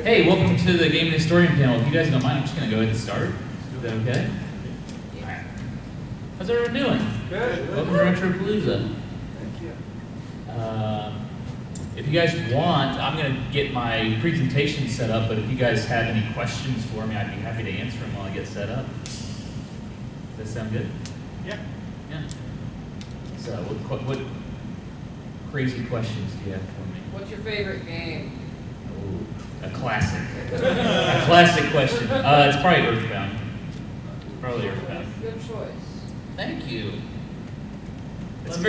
Hey, welcome to the Game Historian panel. If you guys don't mind, I'm just going to go ahead and start. Is that okay? All right. How's everyone doing? Good. Welcome to Retropalooza. Thank you. If you guys want, I'm going to get my presentation set up, but if you guys have any questions for me, I'd be happy to answer them while I get set up. Does that sound good? Yeah. Yeah. So, what crazy questions do you have for me? What's your favorite game? Oh, a classic. A classic question. It's probably Earthbound. Probably Earthbound. Good choice. Thank you. It's that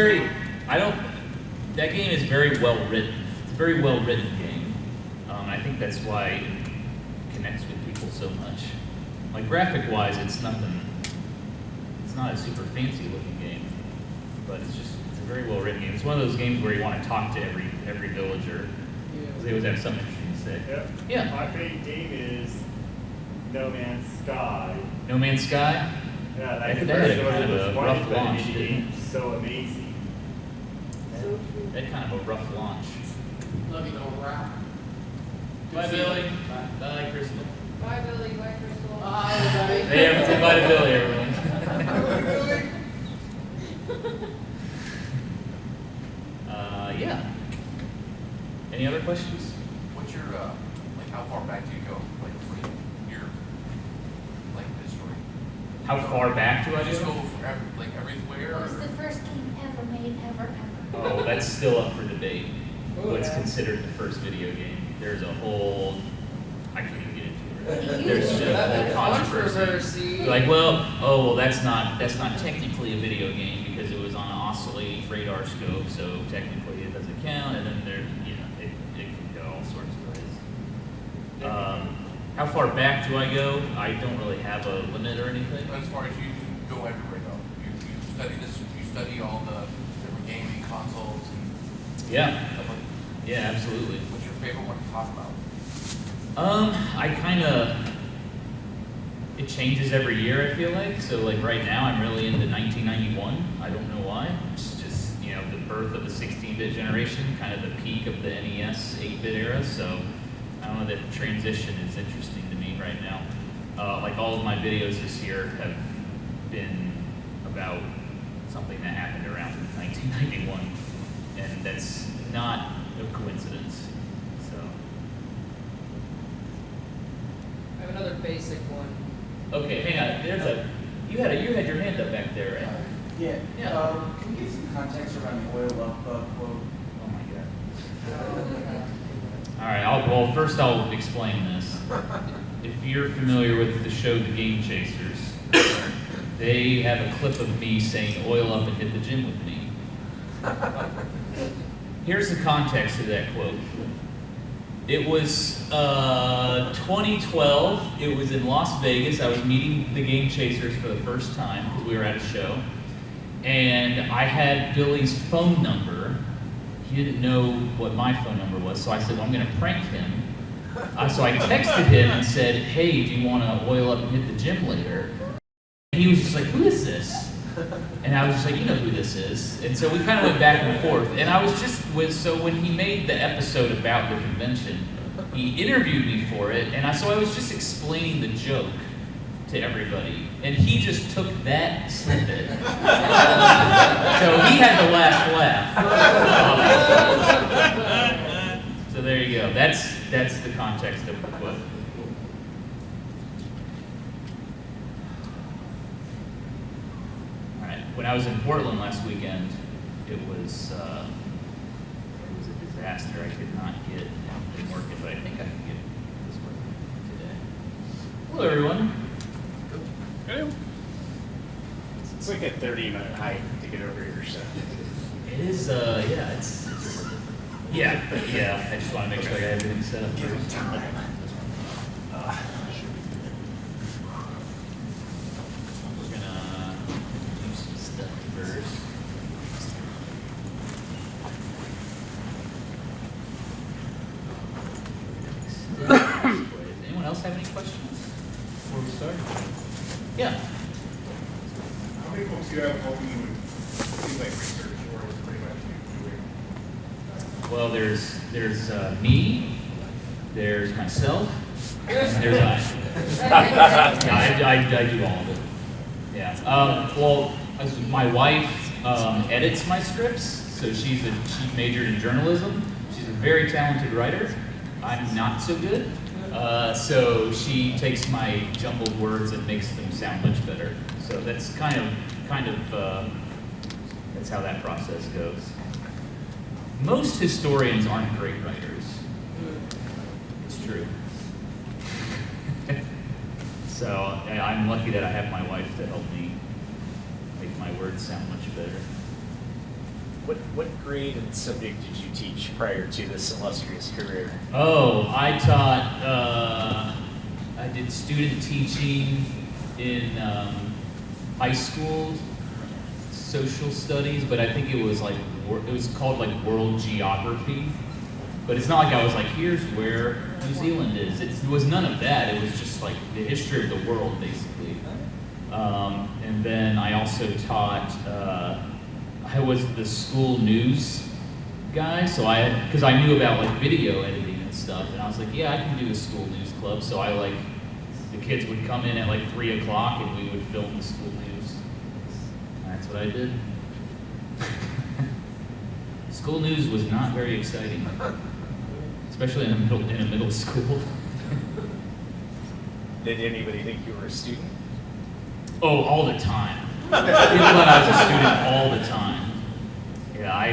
game is very well written. It's a very well written game. I think that's why it connects with people so much. Like graphic wise, it's not a super fancy looking game, but it's a very well written game. It's one of those games where you want to talk to every villager. Because they always have something interesting to say. Yep. Yeah. My favorite game is No Man's Sky. No Man's Sky? Yeah, That like the had first a one kind of was a funny, rough but launch, it didn't became so amazing. So true. That kind of a rough launch. Let me know, rap. Bye, Billy. Bye, Crystal. Bye, Billy. Bye, Crystal. Bye, everybody. Hey, say bye to Billy, everyone. Yeah. Any other questions? What's your, like, how far back do you go, like, for your, like, history? How far back do I Just go go? for everywhere? What was or- the first game ever made, ever? Oh, that's still up for debate. Oh, What's yeah. considered the first video game? There's a whole, I can't even get into it. You There's did. just a whole controversy. Like, well, that's not technically a video game because it was on an oscillating radar scope, so technically it doesn't count. And then it can go all sorts of ways. How far back do I go? I don't really have a limit or anything. As far as you go everywhere, though, you study all the different gaming consoles and Yeah, stuff like. yeah, absolutely. What's your favorite one to talk about? It changes every year, I feel like. So like right now I'm really into 1991. I don't know why. It's just, the birth of the 16-bit generation, kind of the peak of the NES 8-bit era. So I don't know, that transition is interesting to me right now. Like all of my videos this year have been about something that happened around 1991. And that's not a coincidence. So. I have another basic one. Okay, hang on. You had your hand up back there, right? Yeah. Yeah. Can you give some context around the oil up quote? Oh my god. All right. First I'll explain this. If you're familiar with the show The Game Chasers, they have a clip of me saying "oil up and hit the gym with me." Here's the context of that quote. It was 2012. It was in Las Vegas. I was meeting the Game Chasers for the first time because we were at a show. And I had Billy's phone number. He didn't know what my phone number was, so I said, well, I'm going to prank him. So I texted him and said, hey, do you want to oil up and hit the gym later? And he was just like, who is this? And I was just like, you know who this is. And so we kind of went back and forth. And I was so when he made the episode about the convention, he interviewed me for it. And so I was just explaining the joke to everybody. And he just took that snippet. So he had the last laugh. So there you go. That's the context of the quote. When I was in Portland last weekend, it was a disaster. I could not get anything working, but I think I can get this working today. Hello, everyone. Hello. It's like a 30-minute hike to get over here, so. It is, yeah. I just want to make sure I got everything set up Give it first. time. We're gonna do some stuff first. Does anyone else have any questions before we start? Yeah. How many folks do you have hoping you would do like research, or is it pretty much you doing? Well, there's me, there's myself, and there's I. I do all of it. Yeah. Well, my wife edits my scripts, so she majored in journalism. She's a very talented writer. I'm not so good. So she takes my jumbled words and makes them sound much better. So that's kind of that's how that process goes. Most historians aren't great writers. It's true. So I'm lucky that I have my wife to help me make my words sound much better. What grade and subject did you teach prior to this illustrious career? Oh, I taught, I did student teaching in high school, social studies, but I think it was called like world geography. But it's not like I was like, here's where New Zealand is. It was none of that. It was just like the history of the world, basically. And then I also taught, I was the school news guy, so because I knew about like video editing and stuff, and I was like, yeah, I can do a school news club. So the kids would come in at like 3 o'clock and we would film the school news. And that's what I did. School news was not very exciting, especially in a middle school. Did anybody think you were a student? Oh, all the time. People thought I was a student all the time. Yeah, I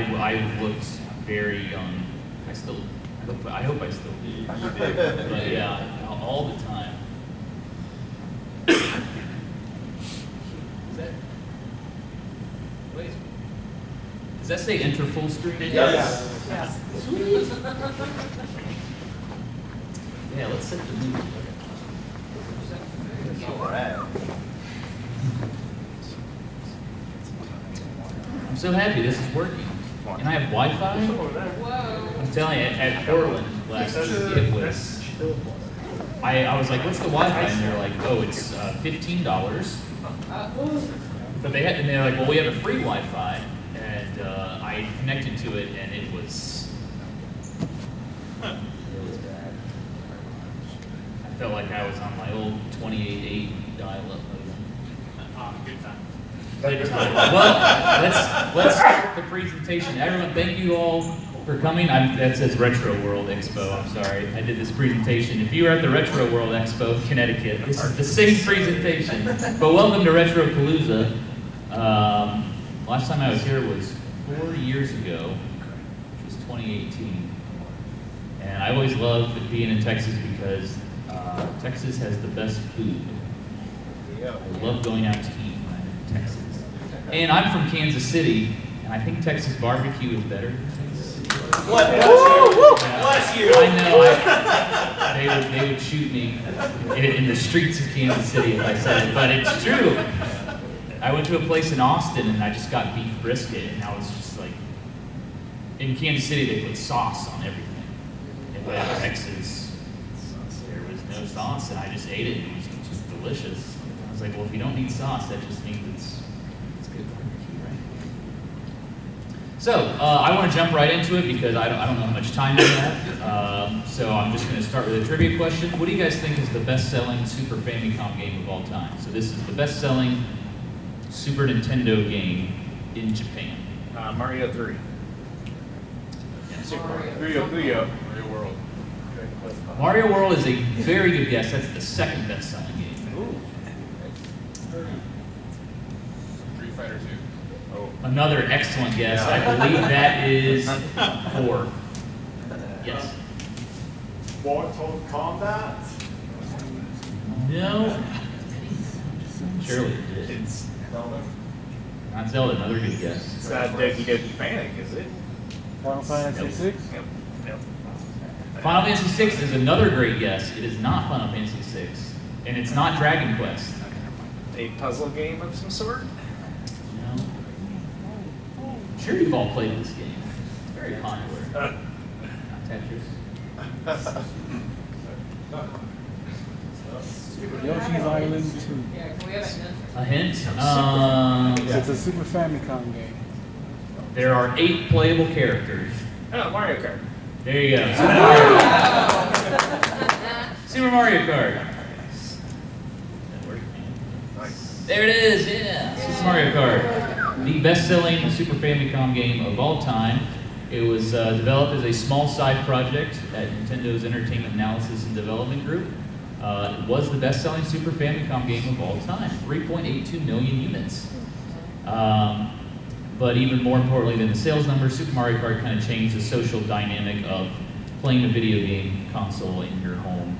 looked very young. I hope I still do. You did. But yeah, all the time. Does that say enter full screen? Yes. Yes. Sweet. Yeah, let's set the mood. All right. I'm so happy this is working. And I have Wi-Fi. Whoa. I'm telling you, at Portland last week, it was. I was like, "What's the Wi-Fi?" And they're like, "Oh, it's $15." But they're like, "Well, we have a free Wi-Fi," and I connected to it, and it was bad. I felt like I was on my old 28.8 dial-up modem. Good time. Good time. Well, let's start the presentation. Everyone, thank you all for coming. That says Retro World Expo. I'm sorry, I did this presentation. If you were at the Retro World Expo in Connecticut, this is the same presentation. But welcome to Retropalooza. Last time I was here was 4 years ago, which was 2018. And I always love being in Texas because Texas has the best food. I love going out to eat when I'm in Texas. And I'm from Kansas City, and I think Texas barbecue is better than Kansas City. Bless you. I know. They would shoot me in the streets of Kansas City if I said it, but it's true. I went to a place in Austin, and I just got beef brisket, and I was just like, in Kansas City, they put sauce on everything. And then in Texas, there was no sauce, and I just ate it, and it was just delicious. I was like, well, if you don't need sauce, that just means it's good barbecue, right? So, I want to jump right into it because I don't know how much time we have. So I'm just going to start with a trivia question. What do you guys think is the best-selling Super Famicom game of all time? So this is the best-selling Super Nintendo game in Japan. Mario 3. Mario World. Mario World is a very good guess. That's the second best-selling game. Street Fighter 2. Oh. Another excellent guess. I believe that is 4. Yes. Mortal Kombat? No. Surely it did. It's Not Zelda, another good guess. It's not Doki Doki Panic, is it? Final Fantasy 6? Yep. Final Fantasy VI is another great guess. It is not Final Fantasy VI. And it's not Dragon Quest. A puzzle game of some sort? No. I'm sure you've all played this game. It's very popular. Not Tetris. Yoshi's Island 2. Yeah, can we have a hint? A hint? It's a Super Famicom game. There are 8 playable characters. Oh, Mario Kart. There you go. Super Mario Kart. There it is, yeah. Super Mario Kart. The best-selling Super Famicom game of all time. It was developed as a small side project at Nintendo's Entertainment Analysis and Development Group. It was the best-selling Super Famicom game of all time, 3.82 million units. But even more importantly than the sales numbers, Super Mario Kart kind of changed the social dynamic of playing a video game console in your home.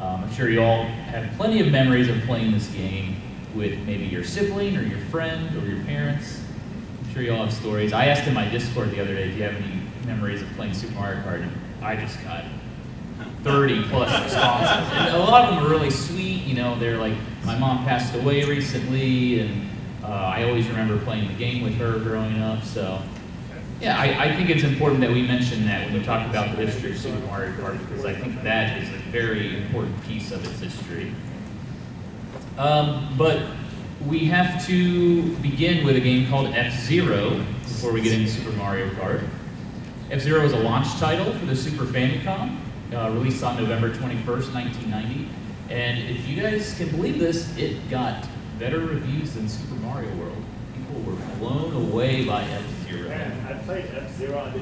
I'm sure you all have plenty of memories of playing this game with maybe your sibling or your friend or your parents. I'm sure you all have stories. I asked in my Discord the other day, do you have any memories of playing Super Mario Kart? And I just got 30 plus responses. And a lot of them were really sweet. You know, they're like, my mom passed away recently, and I always remember playing the game with her growing up. So, yeah, I think it's important that we mention that when we talk about the history of Super Mario Kart, because I think that is a very important piece of its history. But we have to begin with a game called F-Zero before we get into Super Mario Kart. F-Zero was a launch title for the Super Famicom, released on November 21st, 1990. And if you guys can believe this, it got better reviews than Super Mario World. People were blown away by F-Zero. Man, I played F-Zero on the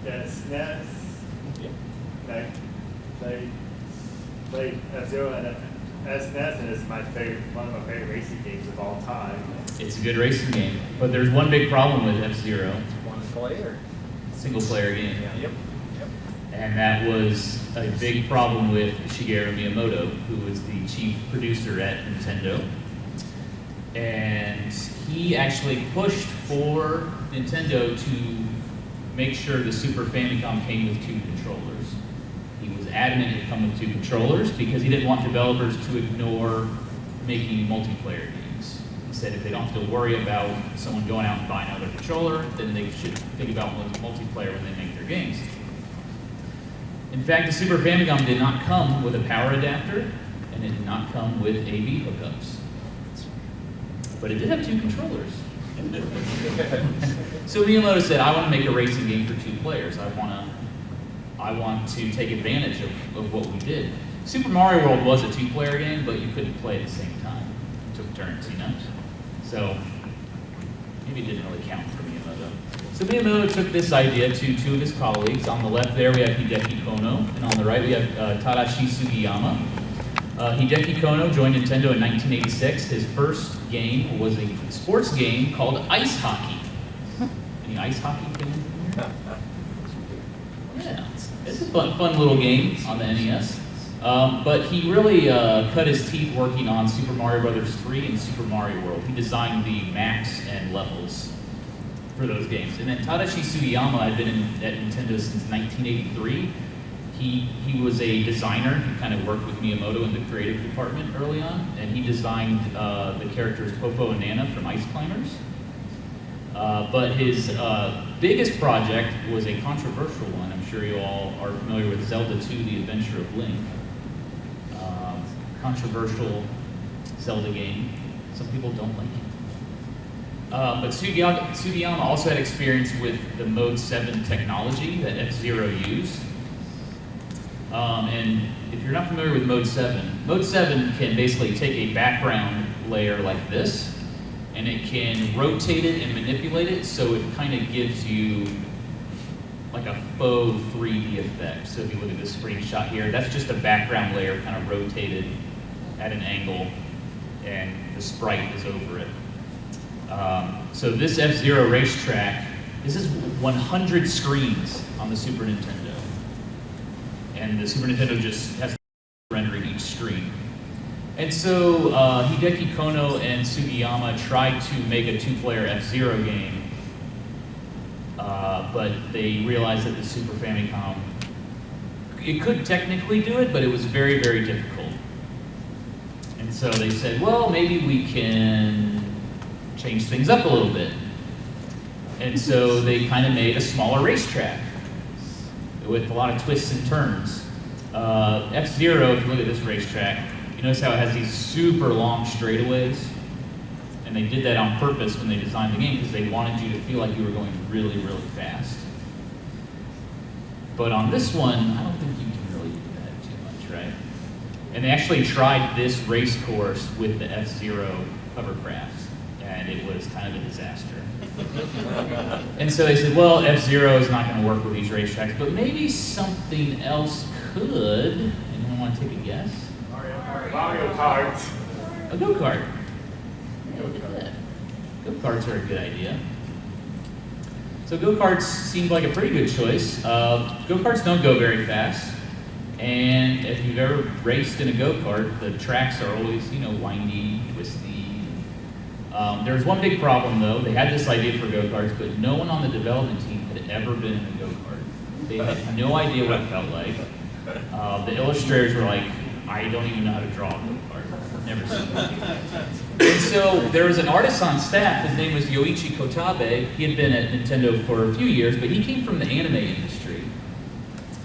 SNES. Yeah. I played F-Zero and SNES, and it's one of my favorite racing games of all time. It's a good racing game, but there's one big problem with F-Zero. One player. Single player game. Yeah. Yep. And that was a big problem with Shigeru Miyamoto, who was the chief producer at Nintendo. And he actually pushed for Nintendo to make sure the Super Famicom came with 2 controllers. He was adamant it come with 2 controllers because he didn't want developers to ignore making multiplayer games. He said if they don't have to worry about someone going out and buying another controller, then they should think about multiplayer when they make their games. In fact, the Super Famicom did not come with a power adapter, and it did not come with AV hookups. But it did have 2 controllers. So Miyamoto said, I want to make a racing game for 2 players. I want to take advantage of what we did. Super Mario World was a 2-player game, but you couldn't play at the same time. It took turns, you know? So maybe it didn't really count for Miyamoto. So Miyamoto took this idea to 2 of his colleagues. On the left there we have Hideki Kono, and on the right we have Tadashi Sugiyama. Hideki Kono joined Nintendo in 1986. His first game was a sports game called Ice Hockey. Any ice hockey fans in here? Yeah, it's a fun little game on the NES. But he really cut his teeth working on Super Mario Bros. 3 and Super Mario World. He designed the maps and levels for those games. And then Tadashi Sugiyama had been at Nintendo since 1983. He was a designer. He kind of worked with Miyamoto in the creative department early on, and he designed the characters Popo and Nana from Ice Climbers. But his biggest project was a controversial one. I'm sure you all are familiar with Zelda 2, The Adventure of Link. Controversial Zelda game. Some people don't like it. But Sugiyama also had experience with the Mode 7 technology that F-Zero used. And if you're not familiar with Mode 7 can basically take a background layer like this, and it can rotate it and manipulate it so it kind of gives you like a faux 3D effect. So if you look at this screenshot here, that's just a background layer kind of rotated at an angle, and the sprite is over it. So this F-Zero racetrack, this is 100 screens on the Super Nintendo. And the Super Nintendo just has to render each screen. And so Hideki Kono and Sugiyama tried to make a 2-player F-Zero game, but they realized that the Super Famicom, it could technically do it, but it was very, very difficult. And so they said, well, maybe we can change things up a little bit. And so they kind of made a smaller racetrack with a lot of twists and turns. F-Zero, if you look at this racetrack, you notice how it has these super long straightaways? And they did that on purpose when they designed the game because they wanted you to feel like you were going really, really fast. But on this one, I don't think you can really do that too right? And they actually tried this race course with the F-Zero hovercrafts, and it was kind of a disaster. And so they said, well, F-Zero is not going to work with these racetracks, but maybe something else could. Anyone want to take a guess? Mario Kart. A go-kart. Go-karts are a good idea. So go-karts seemed like a pretty good choice. Go-karts don't go very fast, and if you've ever raced in a go-kart, the tracks are always, windy, twisty. There's one big problem though. They had this idea for go-karts, but no one on the development team had ever been in a go-kart. They had no idea what it felt like. The illustrators were like, I don't even know how to draw a go-kart. Never seen it. And so there was an artist on staff, his name was Yoichi Kotabe. He had been at Nintendo for a few years, but he came from the anime industry.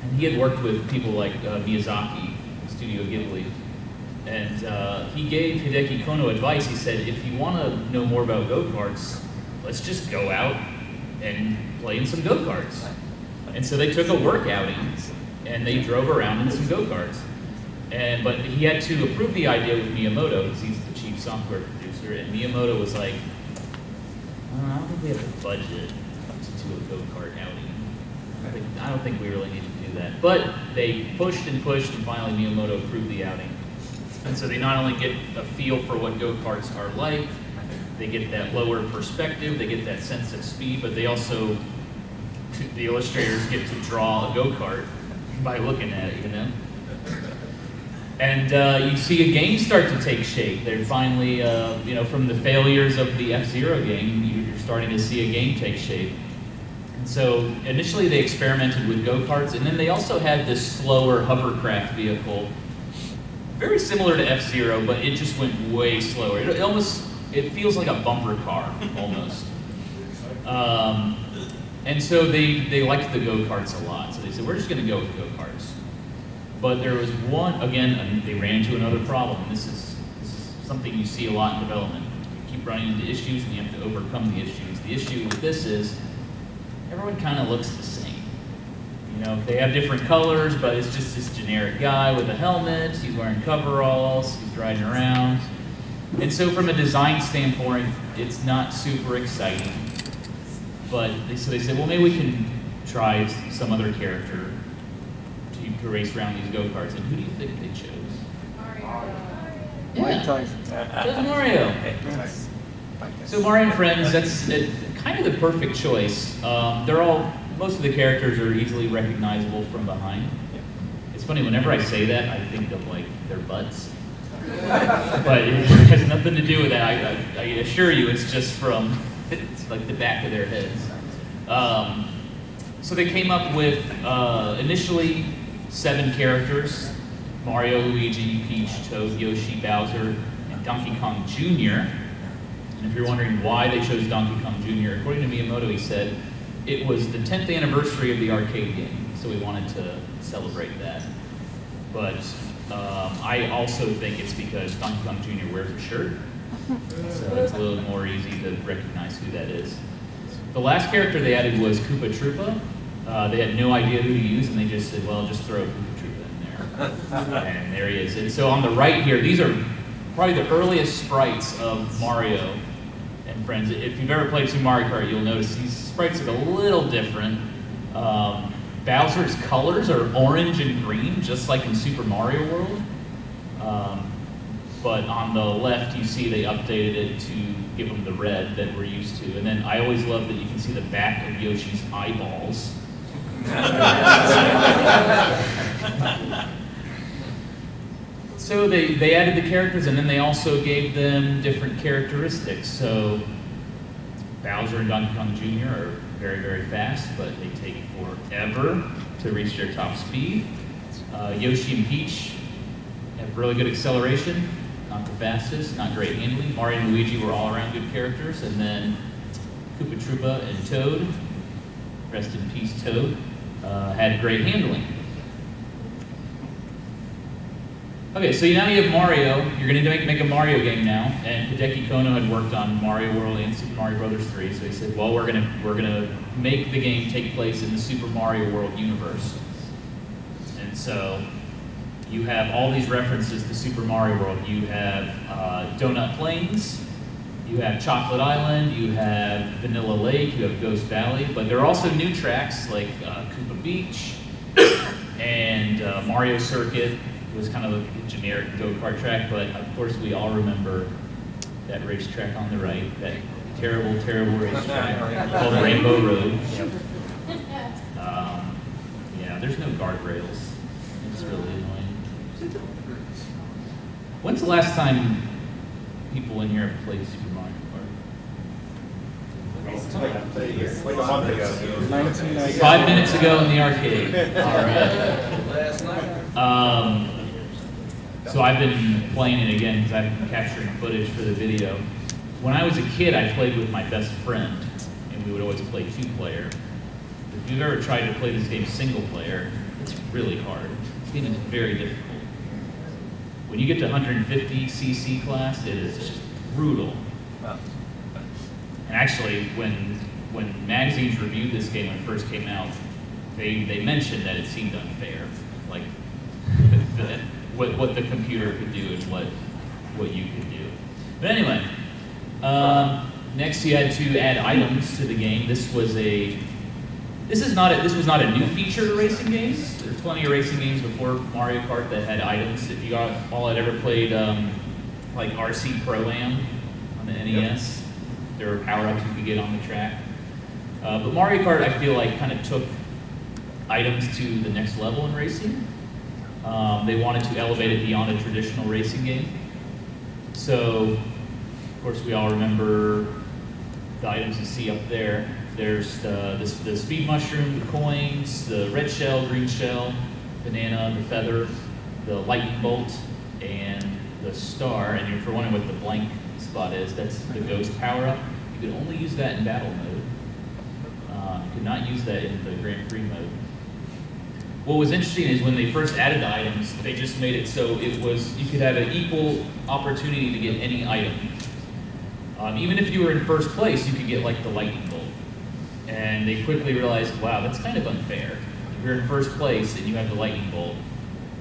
And he had worked with people like Miyazaki, Studio Ghibli. And he gave Hideki Kono advice. He said, if you want to know more about go-karts, let's just go out and play in some go-karts. And so they took a work outing, and they drove around in some go-karts. But he had to approve the idea with Miyamoto, because he's the chief software producer, and Miyamoto was like, I don't think we have the budget to do a go-kart outing. I don't think we really need to do that. But they pushed and pushed, and finally Miyamoto approved the outing. And so they not only get a feel for what go-karts are like, they get that lower perspective, they get that sense of speed, but they also, the illustrators get to draw a go-kart by looking at it, And you see a game start to take shape. They're finally, from the failures of the F-Zero game, you're starting to see a game take shape. And so initially they experimented with go-karts, and then they also had this slower hovercraft vehicle, very similar to F-Zero, but it just went way slower. It feels like a bumper car, almost. And so they liked the go-karts a lot, so they said, we're just gonna go with go-karts. But there was one, again, they ran into another problem. This is something you see a lot in development. You keep running into issues and you have to overcome the issues. The issue with this is everyone kind of looks the same. They have different colors, but it's just this generic guy with a helmet, he's wearing coveralls, he's riding around. And so from a design standpoint, it's not super exciting. But so they said, well, maybe we can try some other character to race around these go-karts. And who do you think they chose? Mike Tyson. Chose Mario. So Mario and Friends, that's kind of the perfect choice. Most of the characters are easily recognizable from behind. It's funny, whenever I say that, I think of their butts. But it has nothing to do with that. I assure you, it's just from it's like the back of their heads. So they came up with initially 7 characters: Mario, Luigi, Peach, Toad, Yoshi, Bowser, and Donkey Kong Jr. And if you're wondering why they chose Donkey Kong Jr., according to Miyamoto, he said it was the 10th anniversary of the arcade game, so we wanted to celebrate that. But I also think it's because Donkey Kong Jr. wears a shirt, so it's a little more easy to recognize who that is. The last character they added was Koopa Troopa. They had no idea who to use, and they just said, well, just throw Koopa Troopa in there. And there he is. And so on the right here, these are probably the earliest sprites of Mario and Friends. If you've ever played Super Mario Kart, you'll notice these sprites look a little different. Bowser's colors are orange and green, just like in Super Mario World. But on the left, you see they updated it to give him the red that we're used to. And then I always love that you can see the back of Yoshi's eyeballs. So they added the characters, and then they also gave them different characteristics. So Bowser and Donkey Kong Jr. are very, very fast, but they take forever to reach their top speed. Yoshi and Peach have really good acceleration, not the fastest, not great handling. Mario and Luigi were all around good characters, and then Koopa Troopa and Toad, rest in peace Toad, had great handling. Okay, so now you have Mario. You're going to make a Mario game now, and Hideki Kono had worked on Mario World and Super Mario Bros. 3, so he said, well, we're gonna make the game take place in the Super Mario World universe. And so You have all these references to Super Mario World. You have Donut Plains, you have Chocolate Island, you have Vanilla Lake, you have Ghost Valley, but there are also new tracks like Koopa Beach and Mario Circuit was kind of a generic go-kart track, but of course we all remember that racetrack on the right, that terrible, terrible racetrack called Rainbow Road. Yeah, there's no guardrails. It's really annoying. When's the last time people in here have played Super Mario Kart? Like a month ago. 1990. 5 minutes ago in the arcade. All right. So I've been playing it again because I've been capturing footage for the video. When I was a kid, I played with my best friend, and we would always play 2-player. If you've ever tried to play this game single player, it's really hard. This game is very difficult. When you get to 150 cc class, it is just brutal. And actually, when magazines reviewed this game when it first came out, they mentioned that it seemed unfair, like what the computer could do and what you could do. But anyway, next you had to add items to the game. This was not a new feature to racing games. There's plenty of racing games before Mario Kart that had items. If you all had ever played like RC Pro-Am on the NES, there were power-ups you could get on the track. But Mario Kart, I feel like, kind of took items to the next level in racing. They wanted to elevate it beyond a traditional racing game. So, of course, we all remember the items you see up there. There's the speed mushroom, the coins, the red shell, green shell, banana, the feather, the lightning bolt, and the star. And if you're wondering what the blank spot is, that's the ghost power-up. You could only use that in battle mode. You could not use that in the Grand Prix mode. What was interesting is when they first added the items, they just made it so you could have an equal opportunity to get any item. Even if you were in first place, you could get like the lightning bolt. And they quickly realized, wow, that's kind of unfair. If you're in first place and you have the lightning bolt,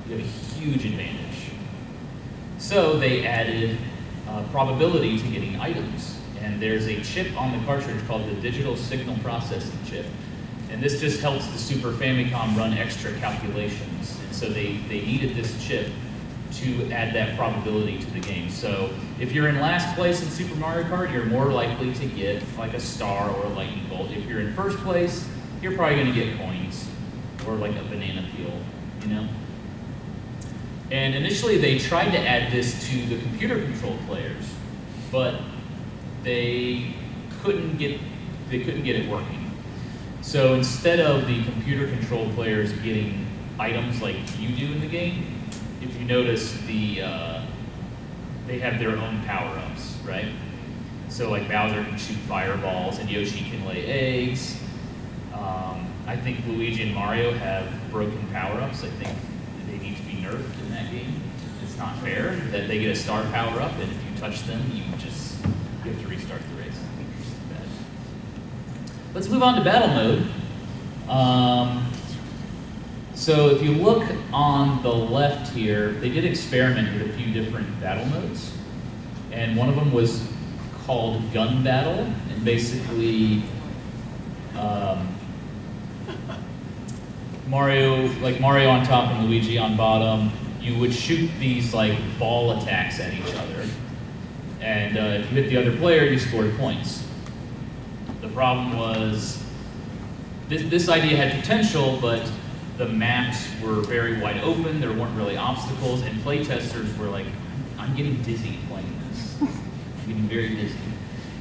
you have a huge advantage. So they added probability to getting items. And there's a chip on the cartridge called the digital signal processing chip. And this just helps the Super Famicom run extra calculations. And so they needed this chip to add that probability to the game. So if you're in last place in Super Mario Kart, you're more likely to get like a star or a lightning bolt. If you're in first place, you're probably gonna get coins or like a banana peel, you know? And initially they tried to add this to the computer controlled players, but they couldn't get it working. So instead of the computer controlled players getting items like you do in the game, if you notice, they have their own power-ups, right? So like Bowser can shoot fireballs and Yoshi can lay eggs. I think Luigi and Mario have broken power-ups. I think they need to be nerfed in that game. It's not fair that they get a star power-up and if you touch them, you have to restart the race. I think it's bad. Let's move on to battle mode. So if you look on the left here, they did experiment with a few different battle modes. And one of them was called Gun Battle. And basically, Mario on top and Luigi on bottom, you would shoot these like ball attacks at each other. And if you hit the other player, you scored points. The problem was, this idea had potential, but the maps were very wide open, there weren't really obstacles, and playtesters were like, I'm getting dizzy playing this. I'm getting very dizzy.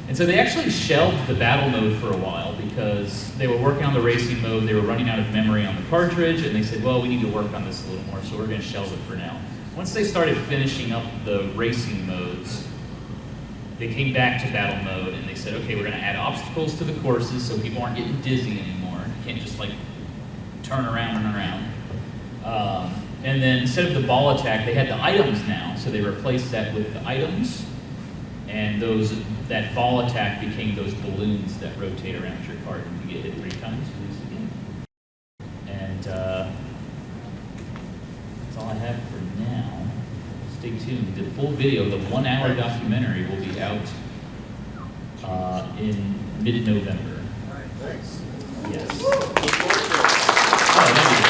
And so they actually shelved the battle mode for a while because they were working on the racing mode, they were running out of memory on the cartridge, and they said, well, we need to work on this a little more, so we're gonna shelve it for now. Once they started finishing up the racing modes, they came back to battle mode and they said, okay, we're gonna add obstacles to the courses so people aren't getting dizzy anymore. You can't just like turn around and around. And then instead of the ball attack, they had the items now. So they replaced that with the items. And that ball attack became those balloons that rotate around your cart. And you get hit 3 times, you lose the game. And that's all I have for stay tuned. The full video, the 1-hour documentary, will be out in mid-November. Thanks. Yes. Look forward to it. Oh, thank you.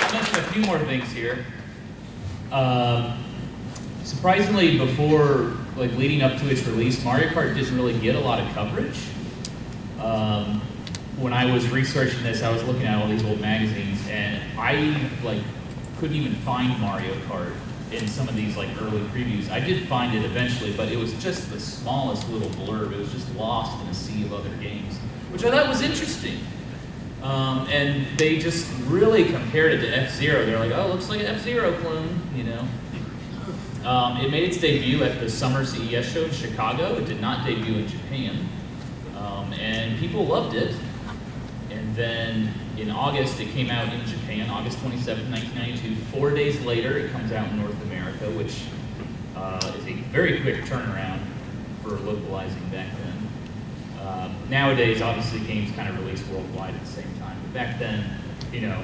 I'll mention a few more things here. Surprisingly, before, like leading up to its release, Mario Kart didn't really get a lot of coverage. When I was researching this, I was looking at all these old magazines, and I couldn't even find Mario Kart in some of these early previews. I did find it eventually, but it was just the smallest little blurb. It was just lost in a sea of other games, which I thought was interesting. And they just really compared it to F-Zero. They're like, oh, looks like an F-Zero clone, you know. It made its debut at the Summer CES show in Chicago. It did not debut in Japan. And people loved it. And then in August, it came out in Japan, August 27, 1992. 4 days later, it comes out in North America, which is a very quick turnaround for localizing back then. Nowadays, obviously, games kind of release worldwide at the same time. But back then, you know,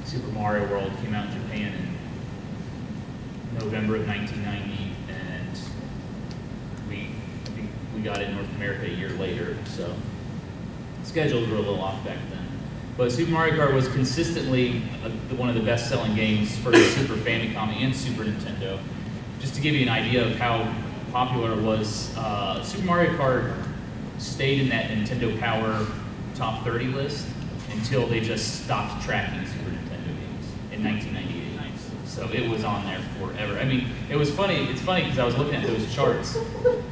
Super Mario World came out in Japan in November of 1990, and I think we got it in North America a year later, so schedules were a little off back then. But Super Mario Kart was consistently one of the best-selling games for the Super Famicom and Super Nintendo. Just to give you an idea of how popular it was, Super Mario Kart stayed in that Nintendo Power Top 30 list until they just stopped tracking Super Nintendo games in 1998. So it was on there forever. I mean, it was funny. It's funny because I was looking at those charts.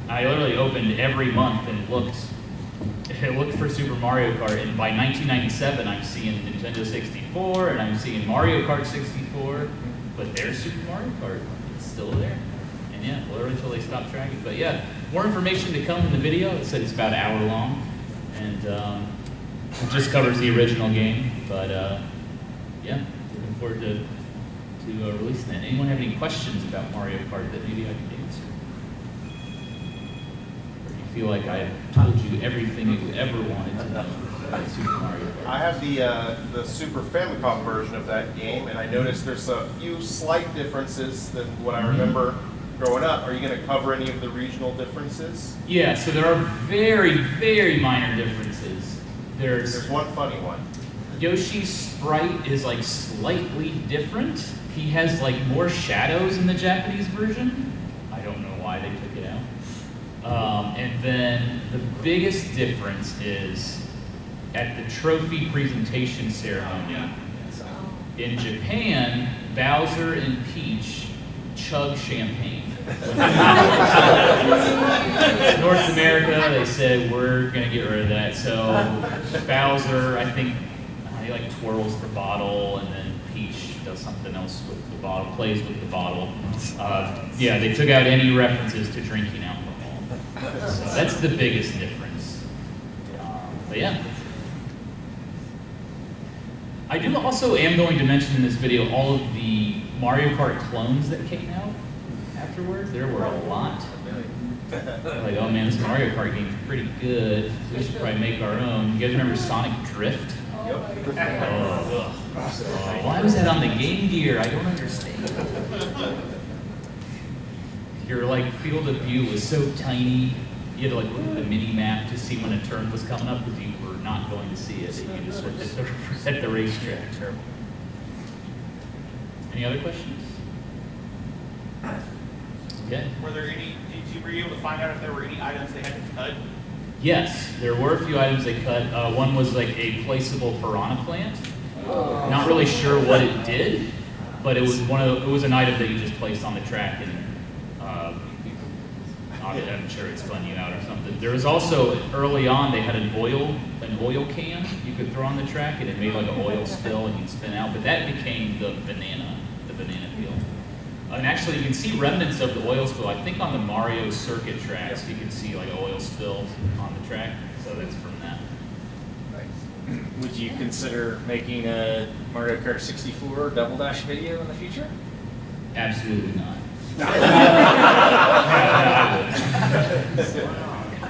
I literally opened every month and looked for Super Mario Kart, and by 1997, I'm seeing Nintendo 64, and I'm seeing Mario Kart 64, but there's Super Mario Kart. It's still there. And yeah, literally until they stopped tracking. But yeah, more information to come in the video. It said it's about an hour long, and it just covers the original game. But yeah, looking forward to releasing that. Anyone have any questions about Mario Kart that maybe I could answer? Or do you feel like I told you everything you ever wanted to know about Super Mario Kart? I have the Super Famicom version of that game, and I noticed there's a few slight differences than what I remember growing up. Are you going to cover any of the regional differences? Yeah, so there are very, very minor differences. There's one funny one. Yoshi's sprite is slightly different. He has more shadows in the Japanese version. I don't know why they took it out. And then the biggest difference is at the trophy presentation ceremony. In Japan, Bowser and Peach chug champagne. North America, they said, we're gonna get rid of that. So Bowser, I think, he twirls the bottle, and then Peach does something else with the bottle, plays with the bottle. Yeah, they took out any references to drinking alcohol. So that's the biggest difference. But yeah. I also am going to mention in this video all of the Mario Kart clones that came out afterwards. There were a lot. Oh man, this Mario Kart game is pretty good. We should probably make our own. You guys remember Sonic Drift? Yep. Why was that on the Game Gear? I don't understand. Your field of view was so tiny. You had to look at the mini map to see when a turn was coming up because you were not going to see it. You just looked at the racetrack. Any other questions? Okay. Were there any? Were you able to find out if there were any items they had to cut? Yes, there were a few items they cut. One was a placeable piranha plant. Not really sure what it did, but it was it was an item that you just placed on the track, and I'm sure it spun you out or something. There was also early on they had an oil can you could throw on the track, and it made an oil spill and you'd spin out. But that became the banana peel. And actually, you can see remnants of the oil spill. I think on the Mario circuit tracks, you can see oil spills on the track. So that's from that. Would you consider making a Mario Kart 64 Double Dash video in the future? Absolutely not.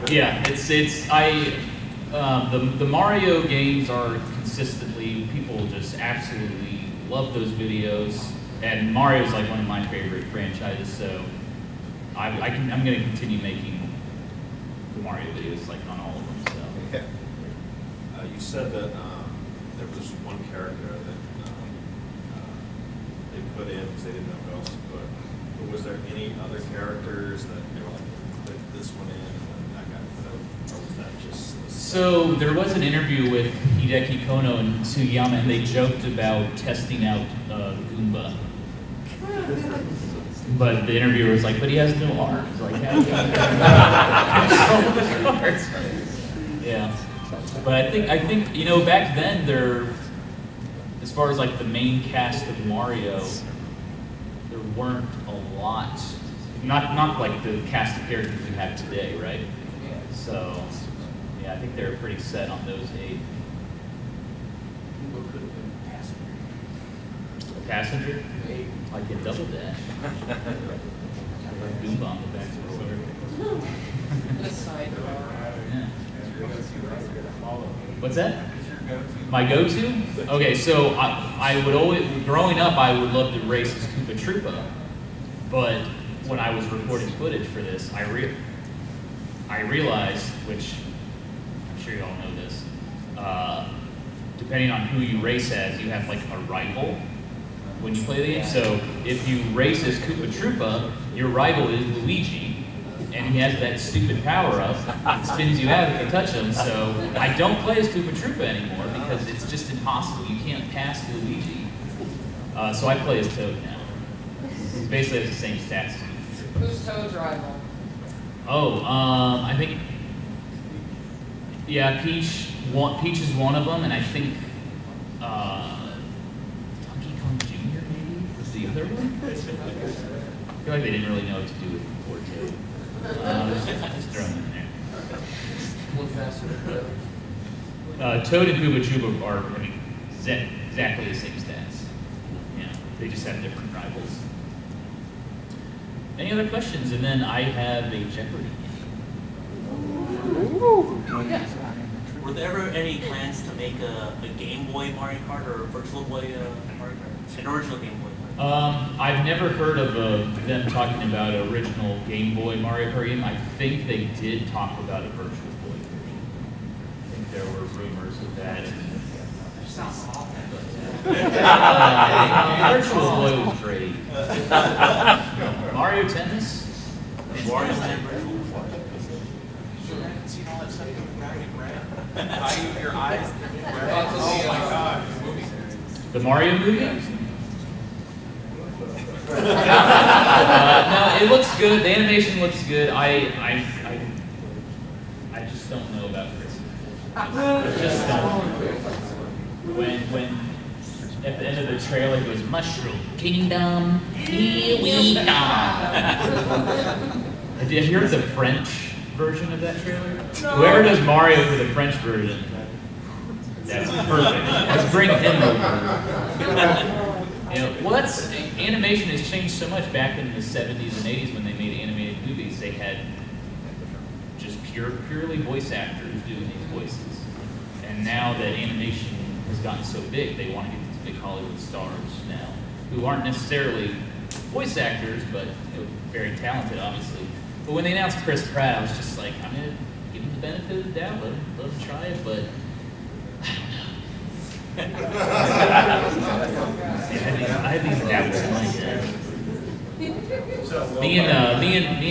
Yeah, the Mario games are consistently, people just absolutely love those videos. And Mario's like one of my favorite franchises, so I'm going to continue making the Mario videos like on all of them. So. Okay. You said that there was one character that they put in because they didn't know who else to put. But was there any other characters that they were like, put this one in and then that got put out? Or was that just the So there was an interview with Hideki Kono and Sugiyama, and they joked about testing out Goomba. But the interviewer was like, but he has no arms. Like, how do you control the cards? Yeah. But I think you know, back then as far as like the main cast of Mario, there weren't a lot. Not like the cast of characters we have today, right? So yeah, I think they were pretty set on those 8. Passenger? Like in Double Dash. Goomba on the back of the roller. The sidebar. Yeah. What's that? My go-to? Okay, so I would always, growing up, I would love to race as Koopa Troopa, but when I was recording footage for this, I realized, which I'm sure you all know this, depending on who you race as, you have like a rival when you play the game. So if you race as Koopa Troopa, your rival is Luigi, and he has that stupid power-up that spins you out if you touch him. So I don't play as Koopa Troopa anymore because it's just impossible. You can't pass Luigi. So I play as Toad now. He basically has the same stats as Koopa Troopa. Who's Toad's rival? Oh, I think, yeah, Peach is one of them, and I think Donkey Kong Jr. maybe was the other one. I feel like they didn't really know what to do with poor Toad. Just throw them in there. Toad and Koopa Troopa are exactly the same stats. Yeah, they just have different rivals. Any other questions? And then I have a Jeopardy game. Yeah. Were there ever any plans to make a Game Boy Mario Kart or a Virtual Boy Mario Kart? An original Game Boy Mario Kart? I've never heard of them talking about an original Game Boy Mario Kart game. I think they did talk about a Virtual Boy version. I think there were rumors of that. Sounds awful. Virtual Boy was great. Mario Tennis? Mario Land Virtual Boy. Seen all that stuff going red? Your eyes? Oh my God. The Mario movie? No, it looks good. The animation looks good. I just don't know about Chris. I just don't. When at the end of the trailer it goes Mushroom Kingdom, here we come. Have you heard the French version of that trailer? No. Whoever does Mario for the French version, that's perfect. Let's bring him over. You know, well, animation has changed so much. Back in the 70s and 80s when they made animated movies, they had just purely voice actors doing these voices. And now that animation has gotten so big, they want to get these big Hollywood stars now, who aren't necessarily voice actors, but very talented, obviously. But when they announced Chris Pratt, I was just like, I'm going to give him the benefit of the doubt, let him try it, but I don't know. I had these doubts in my head. Me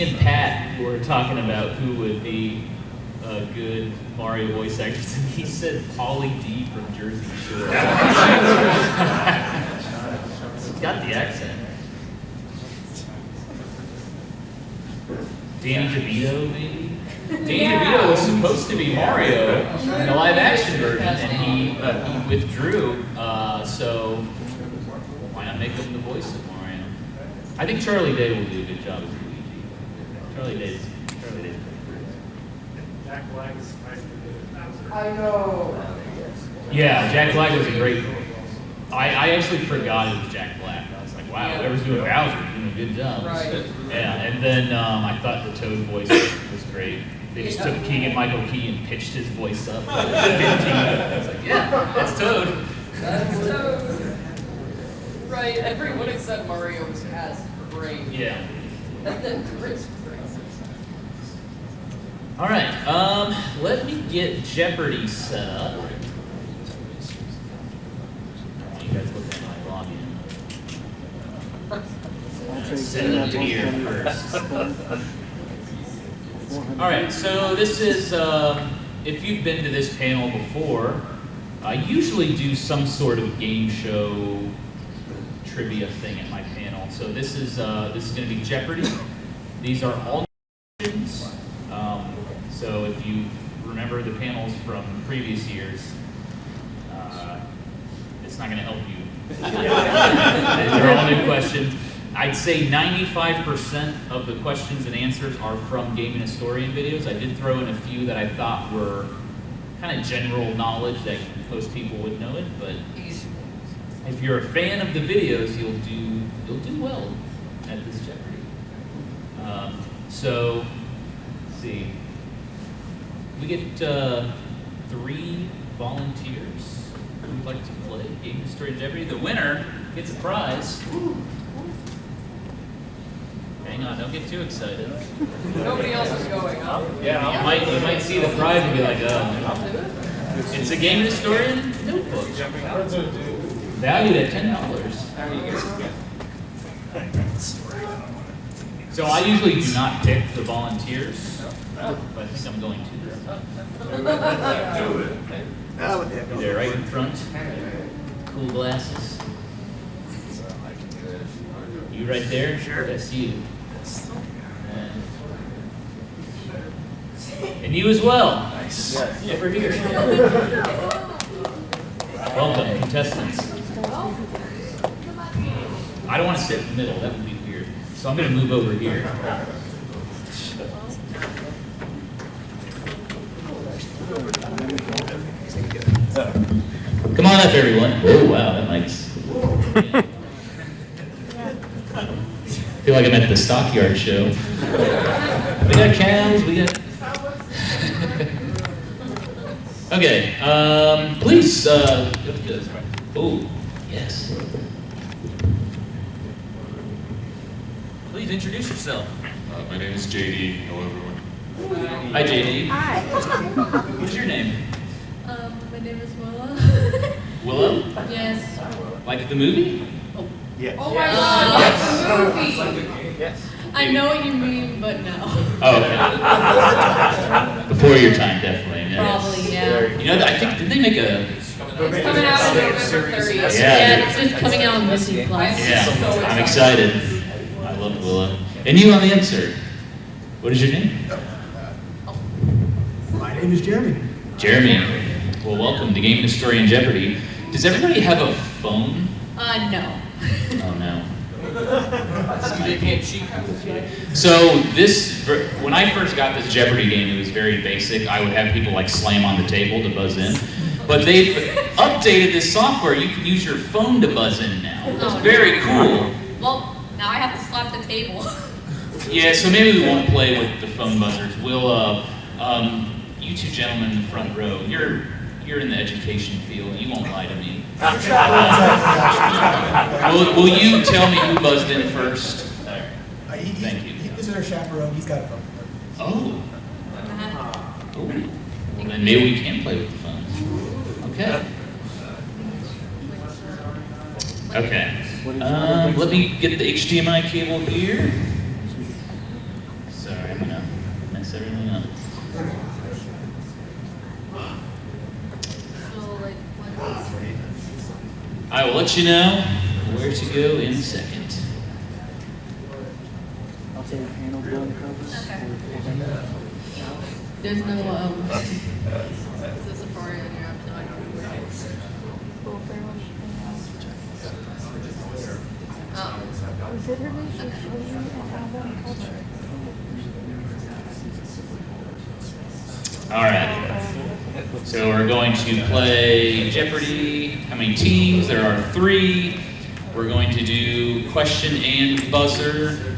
and Pat were talking about who would be a good Mario voice actor, and he said Pauly D from Jersey Shore. He's got the accent. Danny DeVito, maybe? Danny DeVito was supposed to be Mario in the live-action version, and he withdrew, so why not make him the voice of Mario? I think Charlie Day will do a good job as Luigi. Charlie Day's pretty good. Jack Black is nice to do. I know. Yeah, Jack Black was a great voice. I actually forgot it was Jack Black. I was like, wow, whoever's doing Bowser doing a good job. Right. Yeah, and then I thought the Toad voice was great. They just took Keegan-Michael Key and pitched his voice up. I was like, yeah, that's Toad. That's Toad. Right, everyone except Mario was cast for brain. Yeah. And then Chris brain. All right. Let me get Jeopardy set up. You guys look at my login. Set it up here first. All right. So this is if you've been to this panel before. I usually do some sort of game show trivia thing at my panel. So this is going to be Jeopardy. These are all questions. So if you remember the panels from previous years, it's not going to help you. They're all new questions. I'd say 95% of the questions and answers are from Game and Historian videos. I did throw in a few that I thought were kind of general knowledge that most people would know it, but if you're a fan of the videos, you'll do well at this Jeopardy. So, let's see. We get 3 volunteers who'd like to play Game Historian Jeopardy. The winner gets a prize. Hang on, don't get too excited. Nobody else is going, huh? Yeah, you might see the prize and be like, it's a Game Historian notebook. Valued at $10. So I usually do not pick the volunteers, but I think I'm going to. They're right in front. Cool glasses. You right there? Sure. That's you. And you as well. Nice. Over here. Welcome, contestants. I don't want to sit in the middle. That would be weird. So I'm going to move over here. Come on up, everyone. Oh, wow, that mic's cool. I feel like I'm at the stockyard show. We got cows, we got... Okay, please, oh, yes. Please introduce yourself. My name is JD. Hello, everyone. Hi, JD. Hi. What's your name? My name is Willow. Willow? Yes. Like the movie? Yeah. Oh my God, yes, the movie. Yes. I know what you mean, but no. Oh, okay. Before your time, definitely. Yeah. Probably, yeah. You know, I think, did they make a... It's coming out on November 30th. Yeah. It's just coming out on Disney Plus. Yeah, I'm excited. I love Willow. And you on the insert. What is your name? My name is Jeremy. Jeremy. Well, welcome to Game Historian Jeopardy. Does everybody have a phone? No. Oh, no. They can't cheat. So when I first got this Jeopardy game, it was very basic. I would have people like slam on the table to buzz in. But they've updated this software. You can use your phone to buzz in now. It's very cool. Well, now I have to slap the table. Yeah, so maybe we won't play with the phone buzzers. We'll, you two gentlemen in the front row, you're in the education field. You won't lie to me. Will you tell me who buzzed in first? Thank you. This is our chaperone. He's got a phone. Oh. Well, then maybe we can play with the phones. Okay. Okay. Let me get the HDMI cable here. Sorry, I'm gonna mess everything up. I will let you know where to go in a second. I'll say panel gun covers. Okay. There's no, this is Safari on your app, so I don't know where it is. Oh. All right. So we're going to play Jeopardy. How many teams? There are 3. We're going to do question and buzzer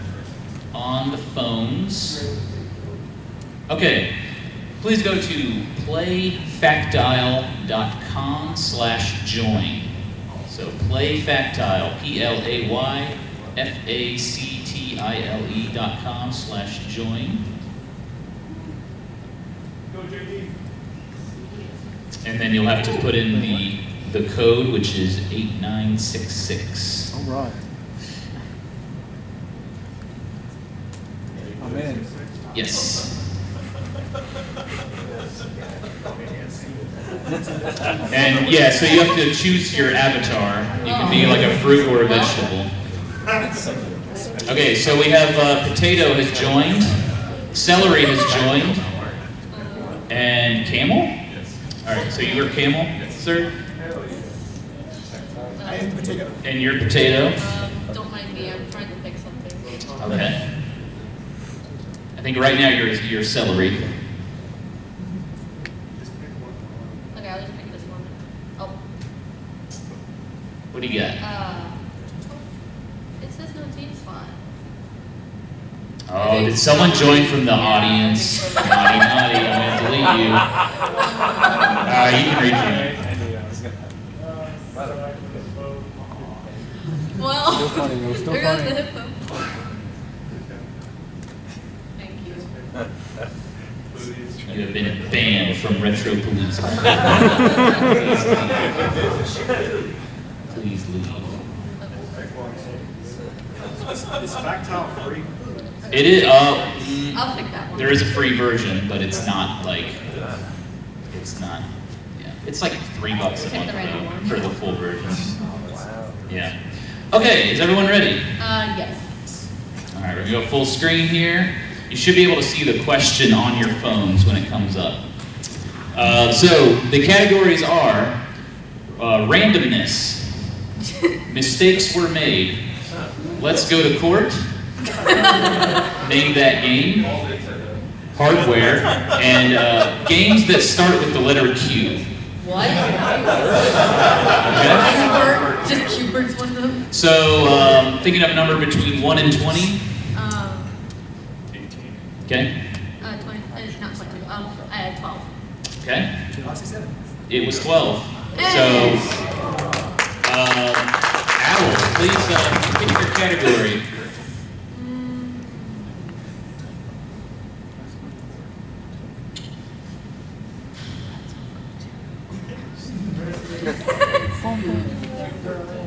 on the phones. Okay. Please go to playfactdial.com/join. So playfactile, playfactile.com/join. Go, JD. And then you'll have to put in the code, which is 8966. All right. I'm in. Yes. And yeah, so you have to choose your avatar. You can be like a fruit or a vegetable. Okay, so we have Potato has joined, Celery has joined, and Camel? All right, so you were Camel, sir? I am Potato. And you're Potato? Don't mind me, I'm trying to pick something. Okay. I think right now you're Celery. Okay, I'll just pick this one. Oh. What do you got? It says no team spot. Oh, did someone join from the audience? Naughty, naughty, I'm gonna delete you. You can rejoin. Well, Still funny, though, still there goes funny. the hippo. Thank you. You have been banned from Retropalooza. Please leave. Is Factile free? It is. I'll pick that one. There is a free version, but it's not like. It's not. Yeah, it's like $3 a month Pick the random though, one. for the full version. Yeah. Okay, is everyone ready? Yes. All right, we're gonna go full screen here. You should be able to see the question on your phones when it comes up. So the categories are randomness, mistakes were made, let's go to court, name that game, hardware, and games that start with the letter Q. What? Okay. Just Cubert's one of them? So thinking of a number between 1 and 20. 18. Okay. 20, not 22, I had 12. Okay. 67. It was 12. So, Owl, please pick your category.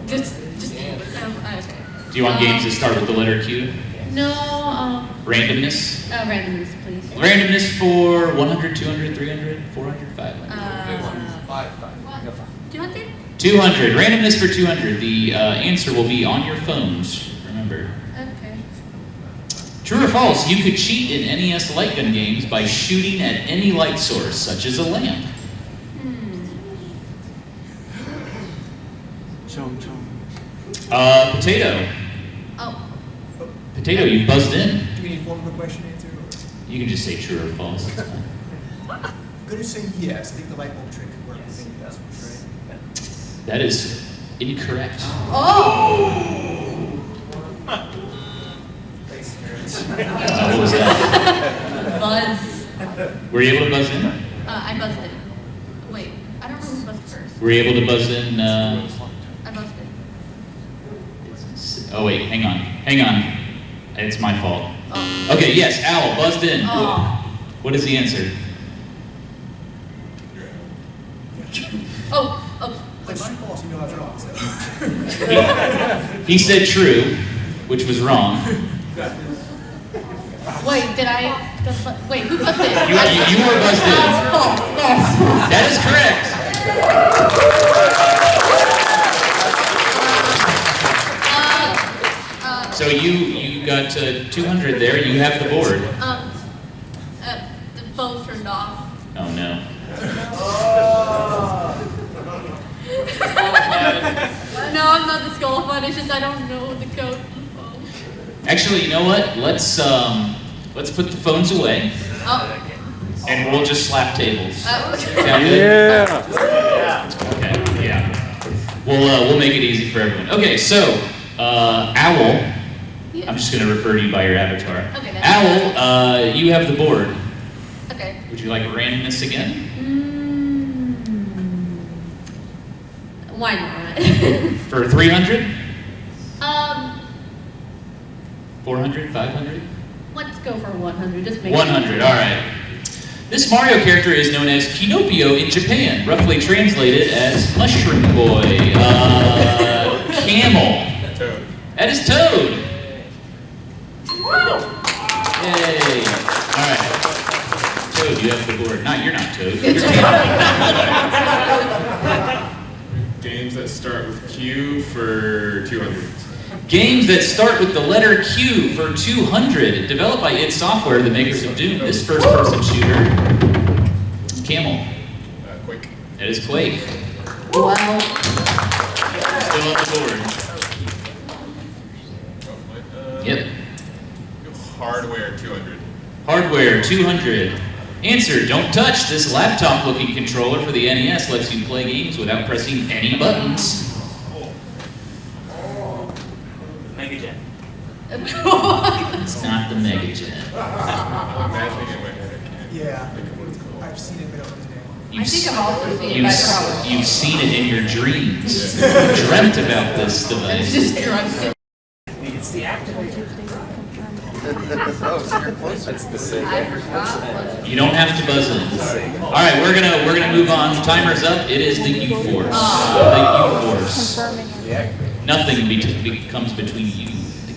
Okay. Do you want games that start with the letter Q? No, Randomness? randomness, please. Randomness for 100, 200, 300, 400, 500. 200? 200. Randomness for 200. The answer will be on your phones, remember. Okay. True or false, you could cheat in NES light gun games by shooting at any light source, such as a lamp. Chum chum. Potato. Oh. Potato, you buzzed in. Do we need one more question answer? You can just say true or false. It's fine. I'm going to say yes. I think the light bulb trick could work. Yes. Right? That is incorrect. Oh! What was that? Buzz. Were you able to buzz in? I buzzed in. Wait, I don't know who buzzed first. Were you able to buzz in? I buzzed in. Oh wait, hang on. It's my fault. Oh. Okay, yes, Owl buzzed in. Oh. What is the answer? Oh. Like mine false, you know I was wrong. So. He said true, which was wrong. Wait, did I? Wait, who buzzed in? You were buzzed in. False. That is correct. So you got 200 there. You have the board. The phone turned off. Oh no. No, I'm not disqualified. It's just I don't know the code on the phone. Actually, you know what? Let's put the phones away, and we'll just slap tables. Sound good? Okay. Yeah. We'll make it easy for everyone. Okay. So, Owl. I'm just going to refer to you by your avatar. Okay. Owl, you have the board. Okay. Would you like randomness again? Why not? For 300? 400, 500? Let's go for 100. Just make 100, all right. This Mario character is known as Kinopio in Japan, roughly translated as Mushroom Boy. Camel. Toad. That is Toad. Yay. All right. Toad, you have the board. You're not Toad. You're Games that start with Q for 200. Games that start with the letter Q for 200. Developed by id Software, the makers of Doom. This first-person shooter. Camel. Quake. That is Quake. Wow. Still on the board. Yep. Hardware 200. Hardware 200. Answer, don't touch. This laptop-looking controller for the NES lets you play games without pressing any buttons. Mega Jet. It's not the Mega Jet. I'm imagining in my head. Yeah, I've seen it, but I don't understand. I think I've also seen it, but probably. You've seen it in your dreams. Dreamt about this device. Just drunk. It's the activator. Oh, so you're closer. It's the same. I forgot. You don't have to buzz in. All right, we're gonna move on. Timer's up. It is the U-Force. The U-Force. Nothing comes between you and the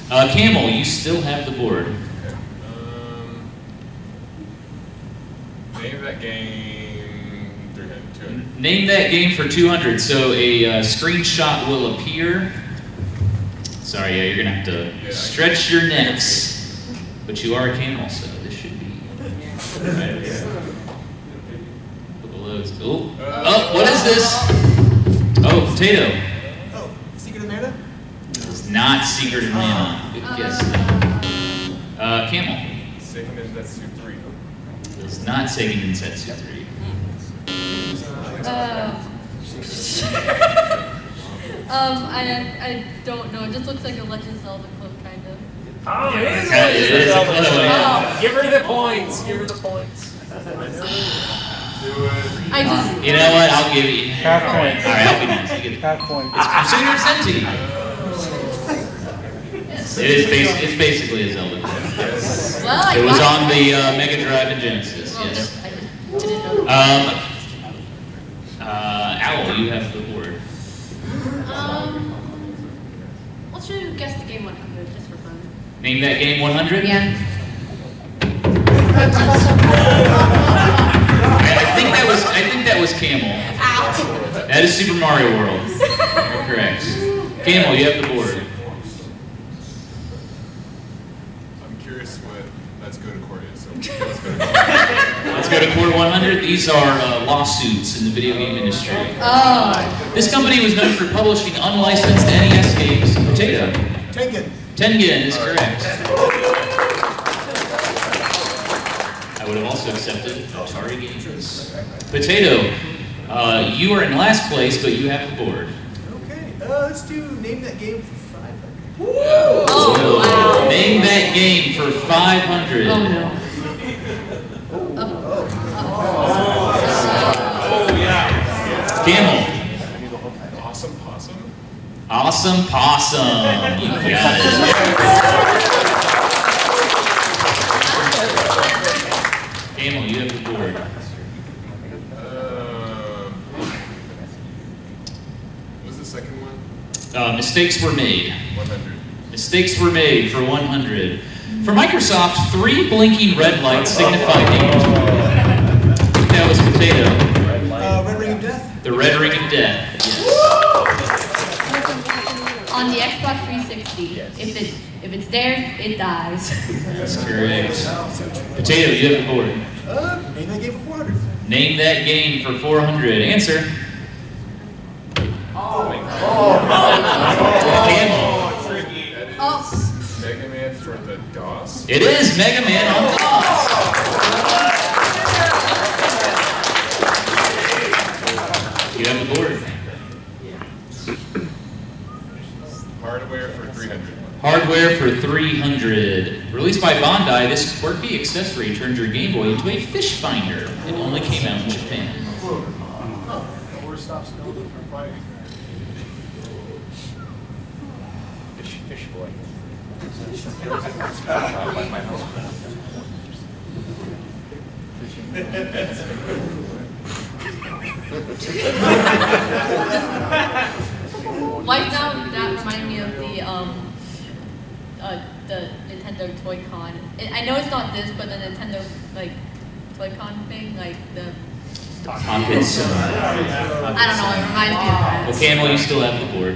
game. Camel, you still have the board. Name that game 200. Name that game for 200. So a screenshot will appear. Sorry, yeah, you're gonna have to stretch your necks, but you are a camel, so this should be. Right. Oh, what is this? Oh, potato. Oh, Secret of Mana? It's not Secret of Mana. Good guess. Camel. Sega Densetsu 3. It's not Sega Densetsu 3. I don't know. It just looks like a Legend of Zelda clone, kind of. Oh, It is a clone. Give her the points. Give her the points. I just. You know what? I'll give you. Half point. All right, I'll be nice. You get Half point. It's Crusader of Senti. It's basically a Zelda clone. Well, It was on the Mega Drive and Genesis. Yes. I didn't know that. Owl, you have the board. Let's do guess the game 100 just for fun. Name that game 100. Yeah. I think that was Camel. That is Super Mario World. You're correct. Camel, you have the board. I'm curious what Let's Go to Court is. So Let's go to Court 100. These are lawsuits in the video game industry. Oh. This company was known for publishing unlicensed NES games. Potato. Tengen. Tengen is correct. I would have also accepted Atari games. Potato, you are in last place, but you have the board. Okay, let's do Name That Game for 500. Oh, wow. Name that game for 500. Oh, no. Camel. Awesome Possum. Awesome Possum. You got it. Camel, you have the board. What's the second one? Mistakes were made. 100. Mistakes were made for 100. For Microsoft, 3 blinking red lights signify danger. That was Potato. Red Ring of Death? The Red Ring of Death. Yes. On the Xbox 360, if it's there, it dies. That's correct. Potato, you have the board. Name That Game for 400. Name that game for 400. Answer. Camel. Oh. Mega Man for the DOS. It is Mega Man on DOS. You have the board. Hardware for 300. Hardware for 300. Released by Bandai, this quirky accessory turns your Game Boy into a fish finder. It only came out in Japan. stop spelling for fighting. Fish boy. Right now, that reminded me of the Nintendo Toy Con. I know it's not this, but the Nintendo like Toy Con thing, like the. Topics. I don't know. It reminds me of that. Well, Camel, you still have the board.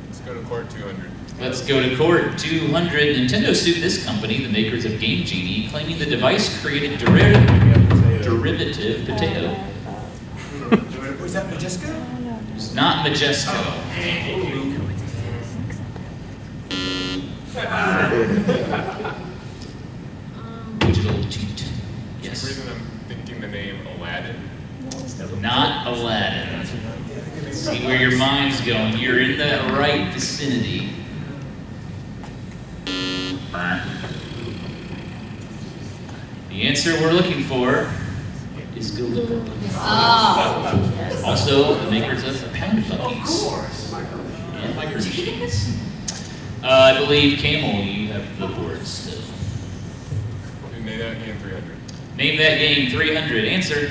Let's go to court 200. Let's go to court 200. Nintendo sued this company, the makers of Game Genie, claiming the device created derivative potato. Was that Majesco? It's not Majesco. Digital cheat. For some reason I'm thinking the name Aladdin. Not Aladdin. See where your mind's going. You're in the right vicinity. The answer we're looking for is Galoopa. Oh. Also, the makers of Pound Puppies and Micro Machines. I believe, Camel, you have the board still. Name that game 300. Name that game 300. Answer.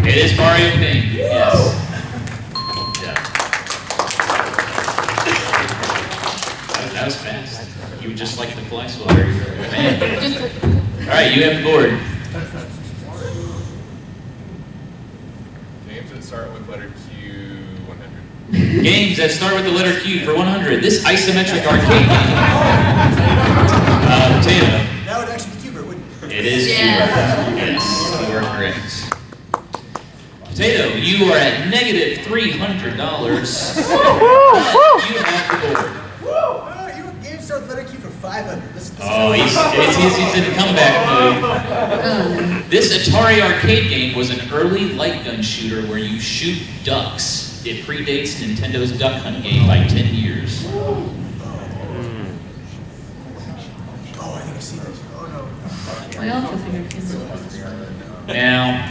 It is Mario Paint. Yes. Yeah. That was fast. You would just like the fly swatter. All right, you have the board. Games that start with letter Q 100. Games that start with the letter Q for 100. This isometric arcade game. Potato. That would actually be Cuber, wouldn't it? It is Cuba. Yes, you are correct. Potato, you are at negative $300. You have the board. Your game started with letter Q for 500. Oh, he's in comeback mode. This Atari arcade game was an early light gun shooter where you shoot ducks. It predates Nintendo's Duck Hunt game by 10 years. Oh, I think I've seen this. Oh, no. I also figured Kindle. Now,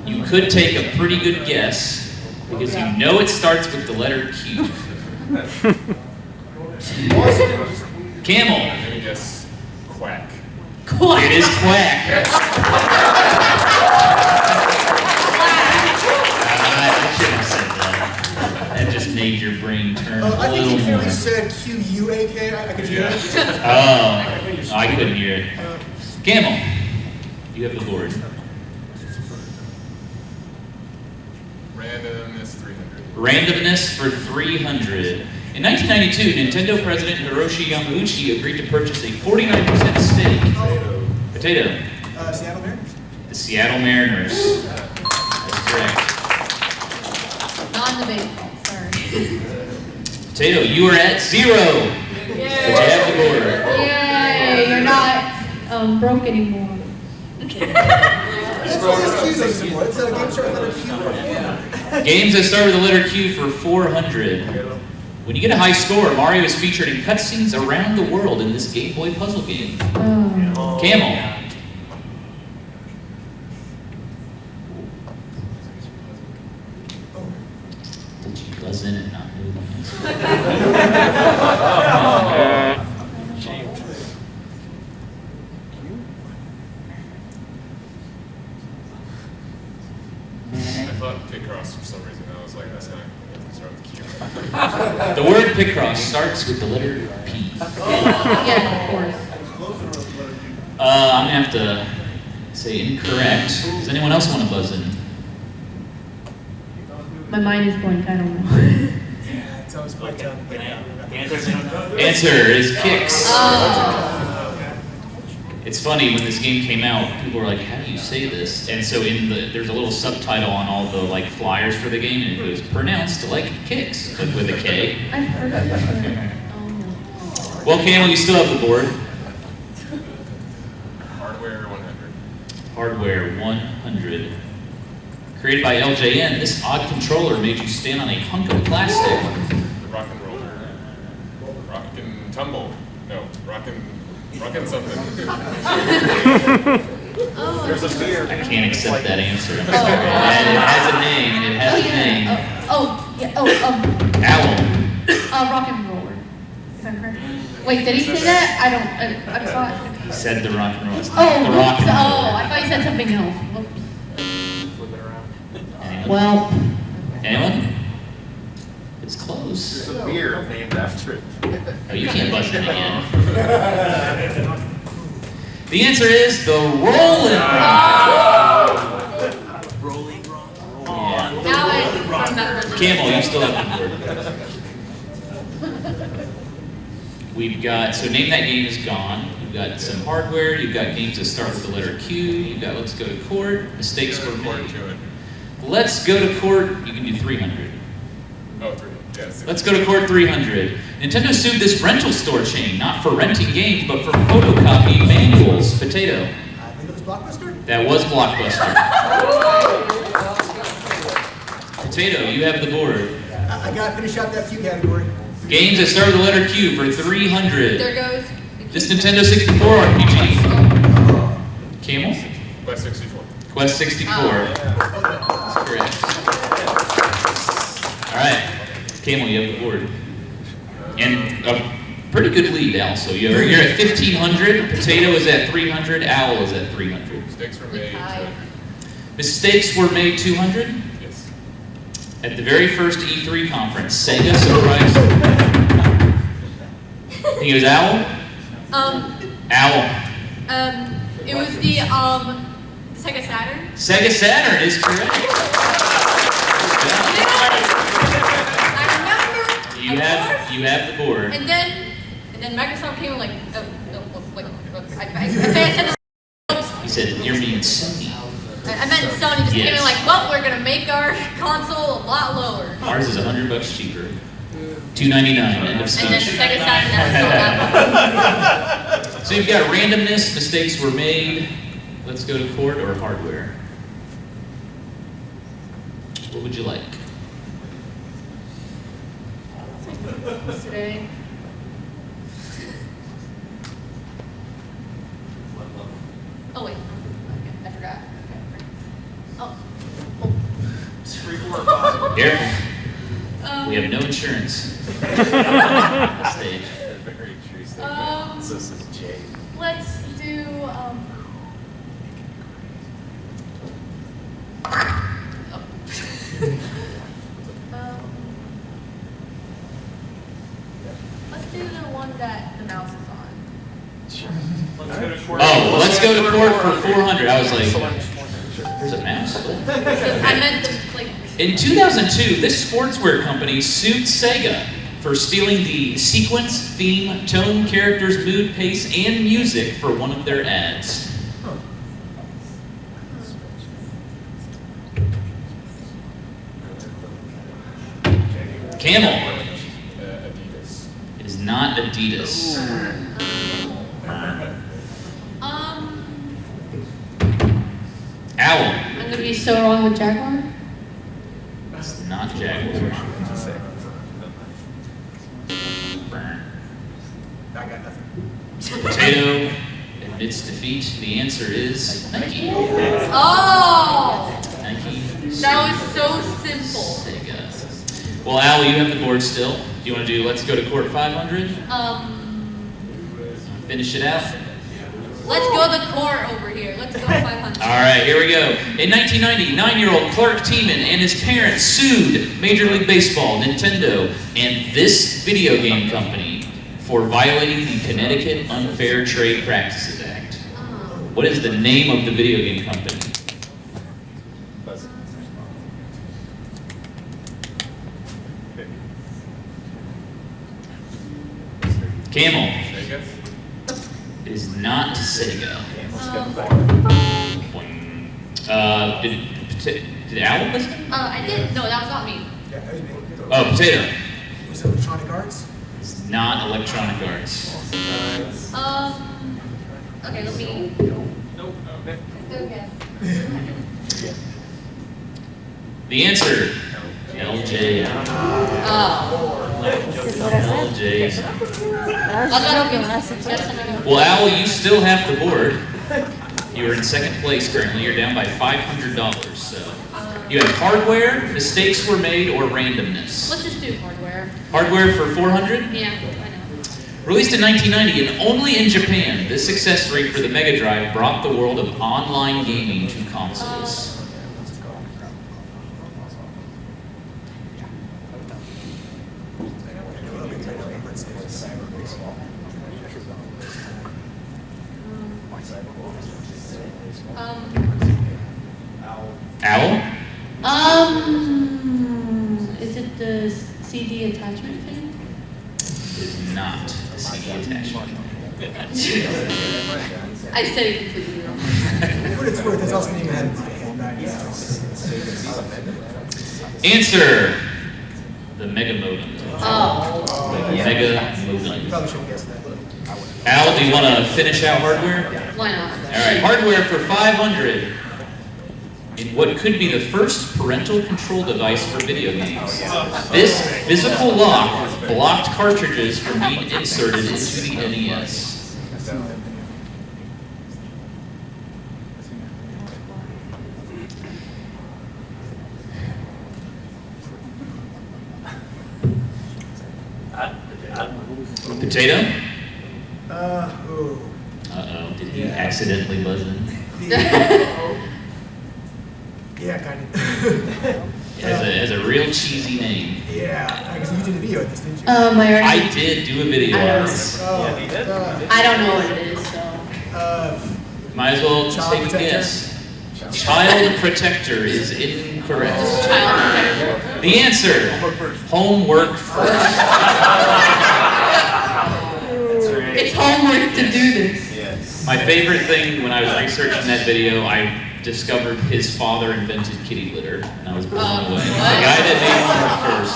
you could take a pretty good guess because you know it starts with the letter Q. Camel. I'm gonna guess Quack. Quack. It is Quack. I shouldn't have said that. That just made your brain turn a I think little he clearly more. said Q-U-A-K. I could hear it. Oh, I couldn't hear it. Camel, you have the board. Randomness 300. Randomness for 300. In 1992, Nintendo President Hiroshi Yamauchi agreed to purchase a 49% stake. Potato. Seattle Mariners. The Seattle Mariners. That's correct. Not in the baseball, sorry. Potato, you are at 0. But you have the board. Yay, you're not broke anymore. It's always Q's anymore. It's a game started with letter Q for 400. Games that start with the letter Q for 400. When you get a high score, Mario is featured in cutscenes around the world in this Game Boy puzzle game. Camel. Did you buzz in and not know the answer? I thought Picross for some reason. I was like, that's not going to start with Q. The word Picross starts with the letter P. Yeah, of course. I'm going to have to say incorrect. Does anyone else want to buzz in? My mind is blank, I don't know. Yeah, it's always quite tough. Answer is kicks. It's funny, when this game came out, people were like, how do you say this? And so there's a little subtitle on all the like flyers for the game, and it was pronounced like kicks, but with a K. I've heard of it. Well, Camel, you still have the board. Hardware 100. Hardware 100. Created by LJN, this odd controller made you stand on a hunk of plastic. The rock and roller. Rock and tumble. No, rock and something. Oh. There's a beer. I can't accept that answer. I'm Oh. sorry. It has a name. It has a name. Yeah. Rock and roller. If I'm correct. Wait, did he say that? I thought. He said the rock and roll. It's Oh, not the rock and roll. I thought you said something else. Flip it around. Anyone? Well. Anyone? It's close. There's a beer named after it. Oh, you can't buzz in again. The answer is the Rolling Rock. Rolling Rock. Yeah. Now I remember. Camel, you still have the board. We've got, so name that game is gone. You've got some hardware, you've got games that start with the letter Q, you've got let's go to court, mistakes were made. Let's go to court, you can do 300. Oh, 300. Yes. Let's go to court 300. Nintendo sued this rental store chain, not for renting games, but for photocopying manuals. Potato. I think it was Blockbuster? That was Blockbuster. Potato, you have the board. I gotta finish out that Q category. Games that start with the letter Q for 300. There goes. This Nintendo 64 RPG. Camel? Quest 64. Quest 64. That's correct. Alright. Camel, you have the board. And a pretty good lead, Al. So you're at 1,500. Potato is at 300. Owl is at 300. Mistakes were made. Mistakes were made 200. Yes. At the very first E3 conference, Sega surprised. I think it was Owl? Owl. It was the Sega Saturn. Sega Saturn is correct. I remember. You have the board. And then Microsoft came and like, I said He said, you're being Sony. I meant Sony just came in like, well, we're gonna make our console a lot lower. Ours is $100 cheaper. $299, end of speech. And then the Sega Saturn never sold out. So you've got randomness, mistakes were made. Let's go to court or hardware. What would you like? Today. Oh wait, I forgot. Oh. 3, 4, 5. Here. We have no insurance. Stage. Very true statement. This is Jay. Let's do let's do the one that the mouse is on. Sure. Let's go to court. Oh, let's go to court for 400. I was like, there's a mouse? I meant the like. In 2002, this sportswear company sued Sega for stealing the sequence, theme, tone, characters, mood, pace, and music for one of their ads. Camel. Adidas. It is not Adidas. Owl. I'm gonna be so wrong with Jaguar. It's not Jaguar. I got nothing. Potato admits defeat. The answer is Nike. Oh! Nike. That was so simple. Sega. Well, Al, you have the board still. Do you want to do let's go to court 500? Finish it out. Let's go the core over here. Let's go 500. All right, here we go. In 1990, 9-year-old Clark Tiemann and his parents sued Major League Baseball, Nintendo, and this video game company for violating the Connecticut Unfair Trade Practices Act. What is the name of the video game company? Camel. Sega? It is not Sega. Did Owl listen? I did. No, that was not me. Yeah, that was me. Oh, Potato. Was it Electronic Arts? It's not Electronic Arts. Okay, let me. Nope. Okay. The answer, LJ. Oh. LJ. I was joking. Well, Owl, you still have the board. You are in second place currently. You're down by $500. So you have hardware, mistakes were made, or randomness. Let's just do hardware. Hardware for 400. Yeah, I know. Released in 1990 and only in Japan, this success rate for the Mega Drive brought the world of online gaming to consoles. Owl? Is it the CD attachment thing? Is not a CD attachment. I said it completely wrong. For what it's worth, that's also the name I had in my head right now. Answer. The Mega Modem. Oh. The Mega Modem. You probably shouldn't guess that. Al, do you want to finish out hardware? Why not? Alright, hardware for 500. In what could be the first parental control device for video games. This physical lock blocked cartridges from being inserted into the NES. Potato? Ooh. Uh-oh, did he accidentally buzz in? Yeah, kind of. It has a real cheesy name. Yeah, I guess you did a video of this, didn't you? I did do a video on this. Yeah, he did. I don't know what it is, so. Might as well Child take a protector? guess. Child protector is incorrect. Child protector. The answer, homework first. It's homework to do this. Yes. My favorite thing when I was researching that video, I discovered his father invented kitty litter, and I was blown away. The guy that made homework first,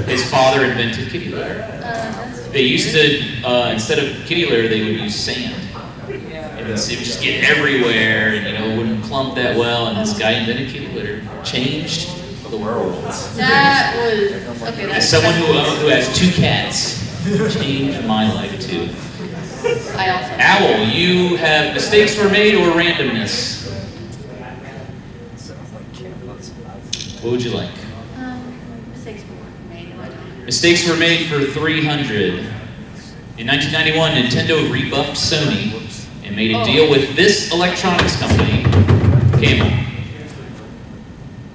his father invented kitty litter. They used to, instead of kitty litter, they would use sand. It would just get everywhere, and it wouldn't clump that well, and this guy invented kitty litter. Changed the world. That was, okay, As that's. someone who has 2 cats, changed my life too. I also. Owl, you have mistakes were made or randomness? What would you like? Mistakes were made. Mistakes were made for 300. In 1991, Nintendo rebuffed Sony and made a deal with this electronics company, Camel.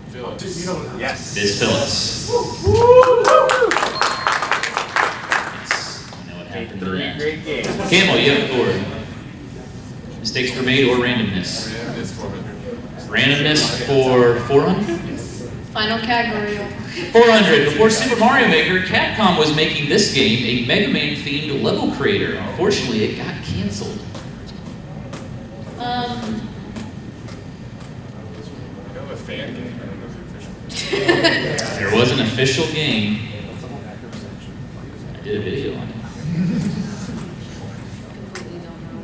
Phillips. Yes. Biz Phillips. Yes, I know what happened to that. Great game. Camel, you have the board. Mistakes were made or randomness? Randomness 400. Randomness for 400? Final category. 400. Before Super Mario Maker, Capcom was making this game a Mega Man themed level creator. Unfortunately, it got canceled. I know a fan game. I don't know if it's official. There was an official game. I did a video on it. Completely don't know.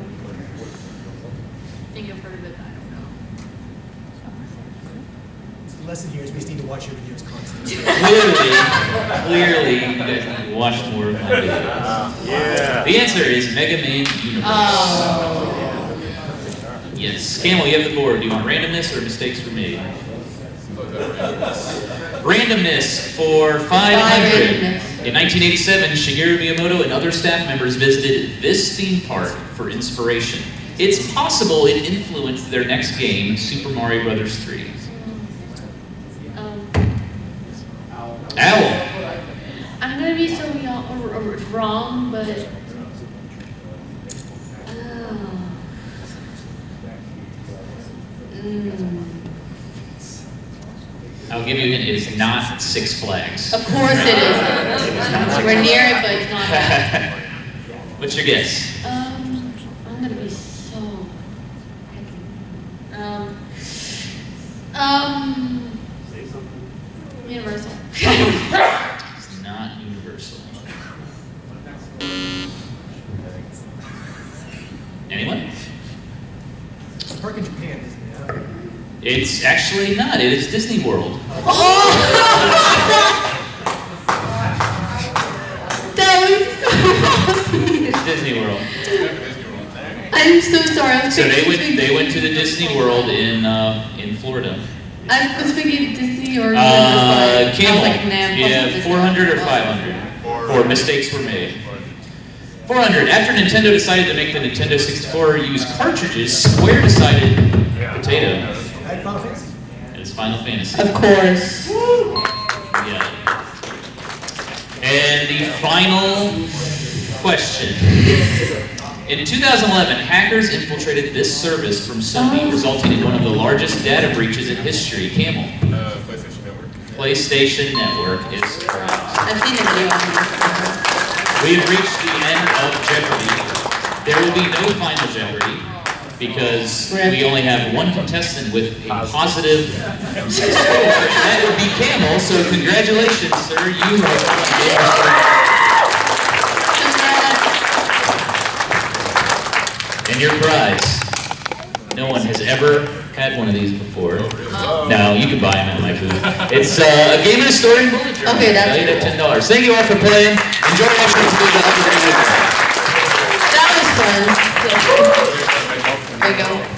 I think I've heard of it, but I don't know. The lesson here is we just need to watch your videos constantly. Clearly, you guys need to watch more of my videos. Yeah. The answer is Mega Man Universe. Oh. Yes. Camel, you have the board. Do you want randomness or mistakes were made? Randomness for 500. In 1987, Shigeru Miyamoto and other staff members visited this theme park for inspiration. It's possible it influenced their next game, Super Mario Bros. 3. Owl. I'm gonna be so wrong, but. I'll give you a hint. It is not Six Flags. Of course it isn't. We're near it, but it's not that. What's your guess? I'm gonna be so. Universal. It's not Universal. Anyone? It's a park in Japan, isn't it? It's actually not. It is Disney World. That was so obvious. It's Disney World. I I'm so sorry. I was So thinking they went to the Disney World in Florida. I was thinking Disney or I Camel. was like, nah, Yeah, 400 or 500. 4 mistakes were made. 400. After Nintendo decided to make the Nintendo 64 use cartridges, Square decided potato. I had Final Fantasy. It's Final Fantasy. Of course. Yeah. And the final question. In 2011, hackers infiltrated this service from Sony, resulting in one of the largest data breaches in history. Camel. PlayStation Network. PlayStation Network is correct. I've seen a video on this. We have reached the end of Jeopardy. There will be no final Jeopardy because we only have one contestant with a positive score, and that would be Camel. So congratulations, sir. You have won Gamer. And your prize. No one has ever had one of these before. No, you can buy them at my booth. It's a Game and a Story bullet journal. Okay, that's valued at $10. Thank you all for playing. Enjoy watching this video. That was fun. There you go.